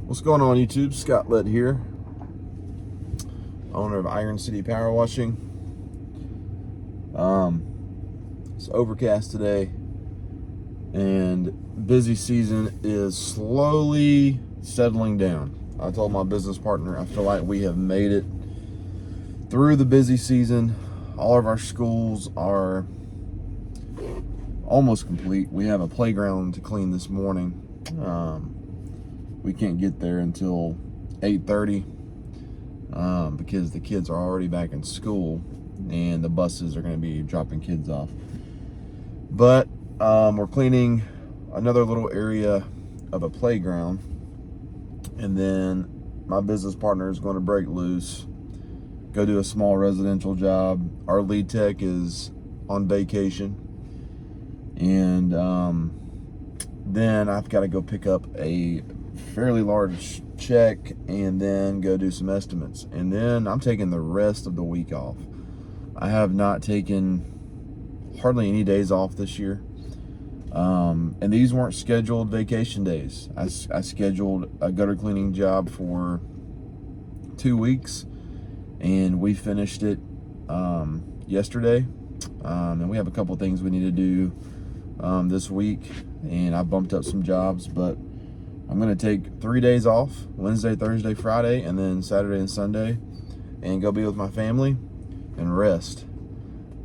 What's going on, YouTube? Scott Lett here, owner of Iron City Power Washing. It's overcast today, and busy season is slowly settling down. I told my business partner I feel like we have made it through the busy season. All of our schools are almost complete. We have a playground to clean this morning. We can't get there until 8:30 because the kids are already back in school and the buses are going to be dropping kids off. But we're cleaning another little area of a playground, and then my business partner is going to break loose, go do a small residential job. Our lead tech is on vacation, and then I've got to go pick up a fairly large check and then go do some estimates, and then I'm taking the rest of the week off. I have not taken hardly any days off this year, and these weren't scheduled vacation days. I scheduled a gutter cleaning job for 2 weeks, and we finished it yesterday, and we have a couple things we need to do this week, and I bumped up some jobs, but I'm going to take 3 days off, Wednesday, Thursday, Friday, and then Saturday and Sunday, and go be with my family and rest.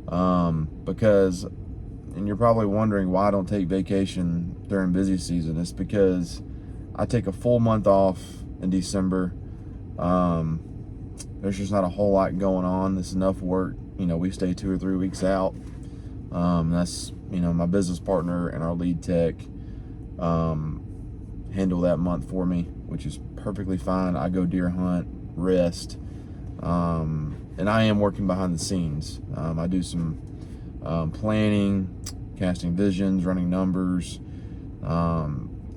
Because, and you're probably wondering why I don't take vacation during busy season. It's because I take a full month off in December. There's just not a whole lot going on. It's enough work. You know, we stay 2 or 3 weeks out. That's, you know, my business partner and our lead tech handle that month for me, which is perfectly fine. I go deer hunt, rest, and I am working behind the scenes. I do some planning, casting visions, running numbers,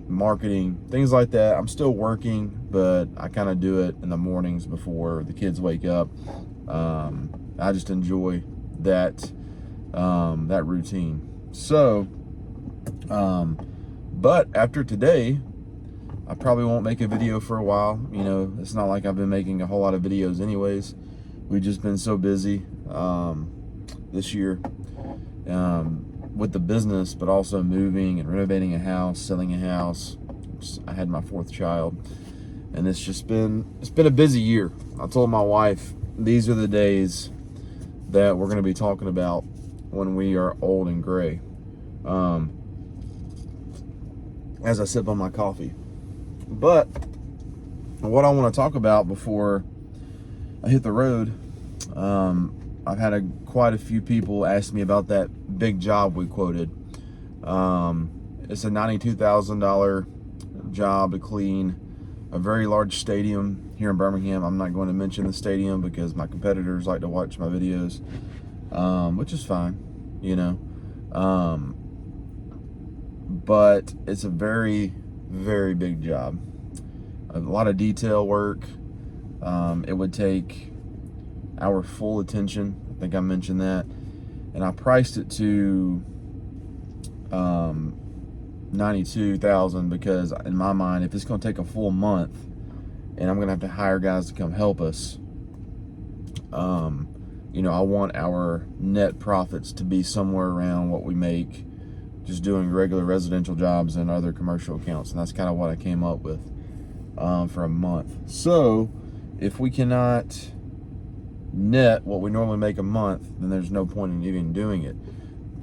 marketing, things like that. I'm still working, but I kind of do it in the mornings before the kids wake up. I just enjoy that routine. So, but after today, I probably won't make a video for a while. You know, it's not like I've been making a whole lot of videos anyways. We've just been so busy this year with the business, but also moving and renovating a house, selling a house. I had my 4th child, and it's been a busy year. I told my wife these are the days that we're going to be talking about when we are old and gray. As I sip on my coffee. But what I want to talk about before I hit the road, I've had quite a few people ask me about that big job we quoted. It's a $92,000 job to clean a very large stadium here in Birmingham. I'm not going to mention the stadium because my competitors like to watch my videos, which is fine, you know. But it's a very, very big job. A lot of detail work. It would take our full attention. I think I mentioned that. And I priced it to $92,000 because in my mind, if it's going to take a full month and I'm going to have to hire guys to come help us, you know, I want our net profits to be somewhere around what we make just doing regular residential jobs and other commercial accounts. And that's kind of what I came up with for a month. So if we cannot net what we normally make a month, then there's no point in even doing it.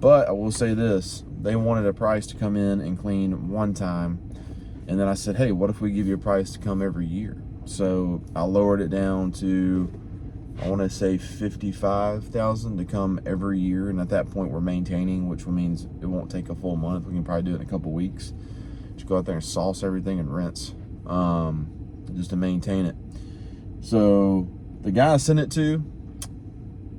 But I will say this, they wanted a price to come in and clean one time, and then I said, hey, what if we give you a price to come every year? So I lowered it down to, I want to say $55,000 to come every year, and at that point we're maintaining, which means it won't take a full month. We can probably do it in a couple weeks. Just go out there and sauce everything and rinse, just to maintain it. So the guy I sent it to,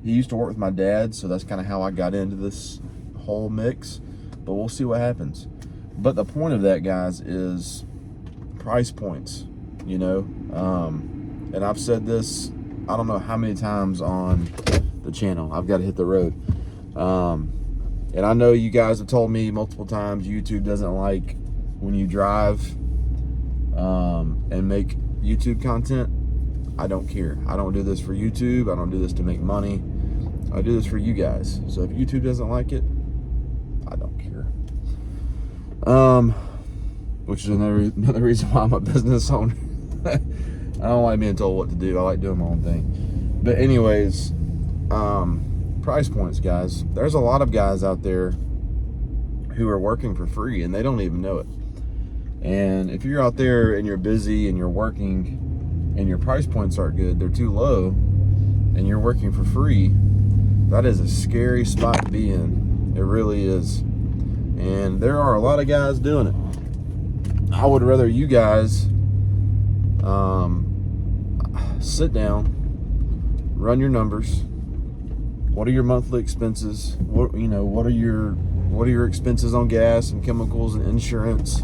he used to work with my dad, so that's kind of how I got into this whole mix. But we'll see what happens. But the point of that, guys, is price points, you know. And I've said this, I don't know how many times on the channel. I've got to hit the road. And I know you guys have told me multiple times YouTube doesn't like when you drive. And and make YouTube content, I don't care. I don't do this for YouTube. I don't do this to make money. I do this for you guys. So if YouTube doesn't like it, I don't care. Which is another reason why I'm a business owner. I don't like being told what to do. I like doing my own thing. But anyways, price points, guys. There's a lot of guys out there who are working for free and they don't even know it. And if you're out there and you're busy and you're working and your price points aren't good, they're too low, and you're working for free, that is a scary spot to be in. It really is. And there are a lot of guys doing it. I would rather you guys sit down, run your numbers. What are your monthly expenses? What are your expenses on gas and chemicals and insurance?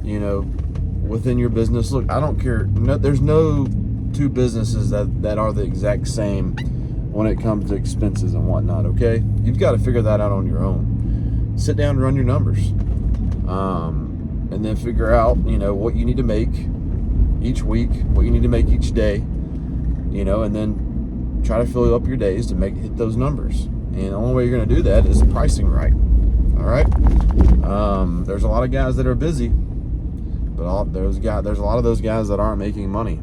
Within your business. Look, I don't care. There's no two businesses that are the exact same when it comes to expenses and whatnot, okay? You've got to figure that out on your own. Sit down and run your numbers. And then figure out, what you need to make each week, what you need to make each day, and then try to fill up your days to hit those numbers. And the only way you're going to do that is pricing right. All right? There's a lot of guys that are busy, but there's a lot of those guys that aren't making money.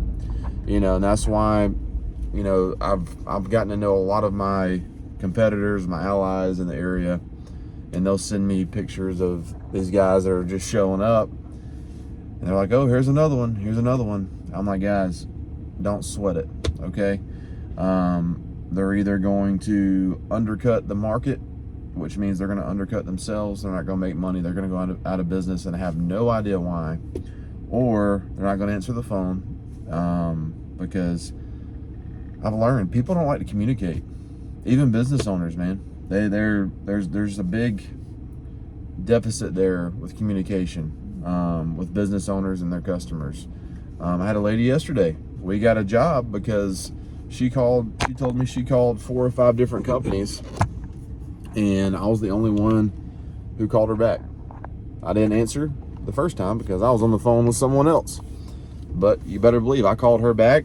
And that's why, I've gotten to know a lot of my competitors, my allies in the area, and they'll send me pictures of these guys that are just showing up, and they're like, oh, here's another one. I'm like, guys, don't sweat it, okay? They're either going to undercut the market, which means they're going to undercut themselves. They're not going to make money. They're going to go out of business and have no idea why, or they're not going to answer the phone, because I've learned people don't like to communicate. Even business owners, man, there's a big deficit there with communication, with business owners and their customers. I had a lady yesterday. We got a job because she told me she called 4 or 5 different companies, and I was the only one who called her back. I didn't answer the first time because I was on the phone with someone else. But you better believe I called her back,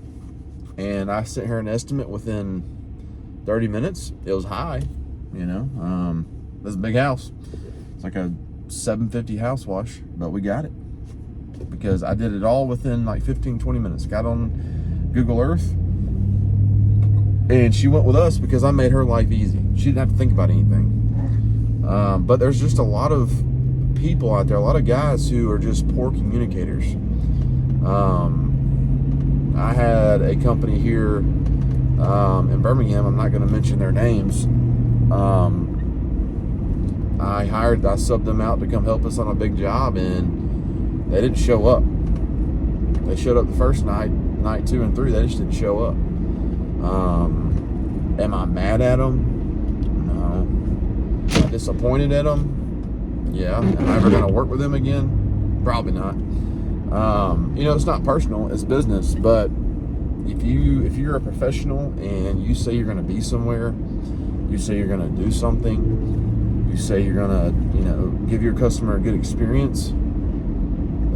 and I sent her an estimate within 30 minutes. It was high, This is a big house. It's like a $750 house wash, but we got it because I did it all within like 15-20 minutes. Got on Google Earth, and she went with us because I made her life easy. She didn't have to think about anything. But there's just a lot of people out there, a lot of guys who are just poor communicators. I had a company here in Birmingham. I'm not going to mention their names. I subbed them out to come help us on a big job, and they didn't show up. They showed up the first night 2 and 3, they just didn't show up. Am I mad at them? No. Am I disappointed at them? Yeah. Am I ever going to work with them again? Probably not. It's not personal, it's business. But if you're a professional and you say you're going to be somewhere, you say you're going to do something, you say you're going to, give your customer a good experience,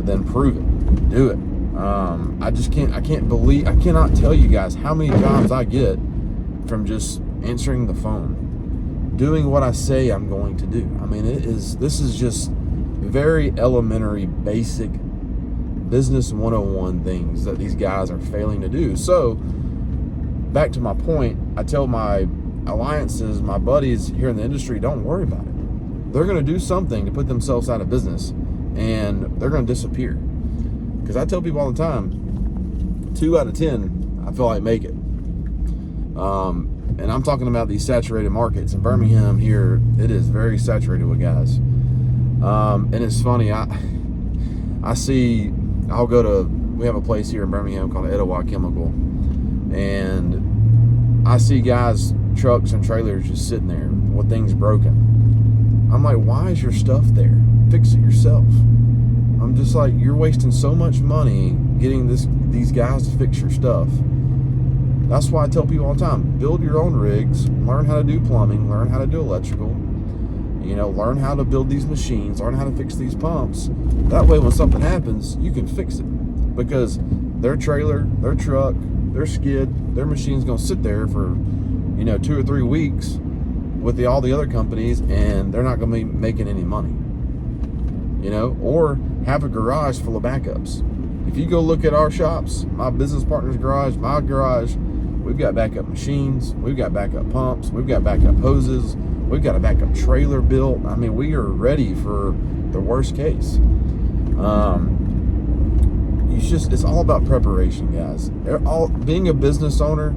then prove it. Do it. I cannot tell you guys how many jobs I get from just answering the phone, doing what I say I'm going to do. I mean, this is just very elementary, basic business 101 things that these guys are failing to do. So back to my point, I tell my alliances, my buddies here in the industry, don't worry about it. They're going to do something to put themselves out of business, and they're going to disappear. Because I tell people all the time, 2 out of 10, I feel like make it. And I'm talking about these saturated markets. In Birmingham here, it is very saturated with guys. And it's funny, we have a place here in Birmingham called Etowah Chemical, and I see guys, trucks and trailers just sitting there with things broken. I'm like, why is your stuff there? Fix it yourself. I'm just like, you're wasting so much money getting these guys to fix your stuff. That's why I tell people all the time, build your own rigs, learn how to do plumbing, learn how to do electrical, learn how to build these machines, learn how to fix these pumps. That way when something happens, you can fix it. because their trailer, their truck, their skid, their machine's going to sit there for 2 or 3 weeks with all the other companies, and they're not going to be making any money. Or have a garage full of backups. If you go look at our shops, my business partner's garage, my garage, we've got backup machines, we've got backup pumps, we've got backup hoses, we've got a backup trailer built. I mean, we are ready for the worst case. It's all about preparation, guys. Being a business owner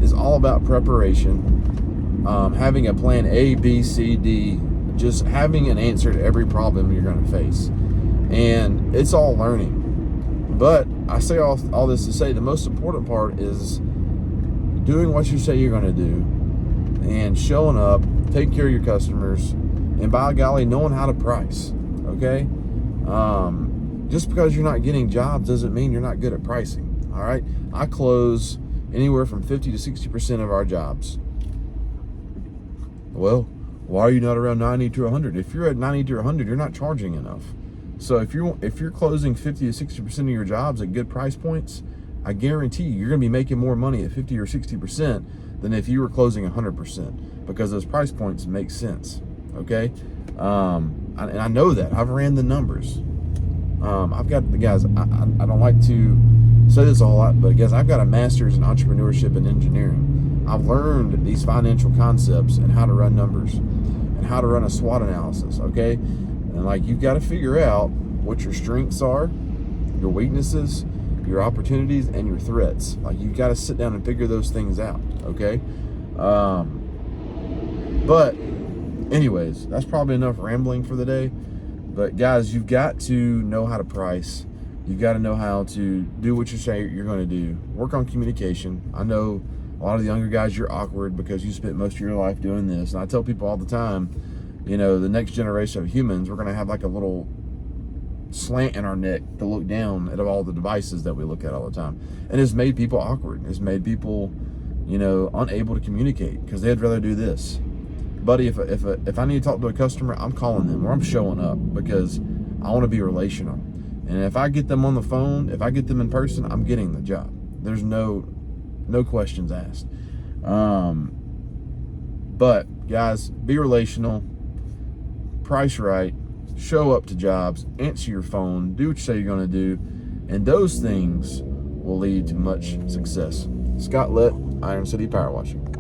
is all about preparation. Having a plan A, B, C, D, just having an answer to every problem you're going to face. And it's all learning. But I say all this to say the most important part is doing what you say you're going to do and showing up, take care of your customers, and by golly, knowing how to price. Okay? Just because you're not getting jobs doesn't mean you're not good at pricing. All right? I close anywhere from 50 to 60% of our jobs. Well, why are you not around 90 to 100? If you're at 90 to 100, you're not charging enough. So if you're closing 50 to 60% of your jobs at good price points, I guarantee you're going to be making more money at 50 or 60% than if you were closing 100%, because those price points make sense. Okay? And I know that. I've ran the numbers. I've got the guys. I don't like to say this a whole lot, but guys, I've got a master's in entrepreneurship and engineering. I've learned these financial concepts and how to run numbers and how to run a SWOT analysis. Okay, and you've got to figure out what your strengths are, your weaknesses, your opportunities, and your threats. You've got to sit down and figure those things out. Okay, but anyways, that's probably enough rambling for the day. But guys, you've got to know how to price. You've got to know how to do what you say you're going to do. Work on communication. I know a lot of the younger guys, you're awkward because you spent most of your life doing this. And I tell people all the time, the next generation of humans, we're going to have a little slant in our neck to look down at all the devices that we look at all the time. And it's made people awkward. It's made people, unable to communicate because they'd rather do this. Buddy, if I need to talk to a customer, I'm calling them or I'm showing up because I want to be relational. And if I get them on the phone, if I get them in person, I'm getting the job. There's no questions asked. But guys, be relational, price right, show up to jobs, answer your phone, do what you say you're going to do, and those things will lead to much success. Scott Lett, Iron City Power Washing.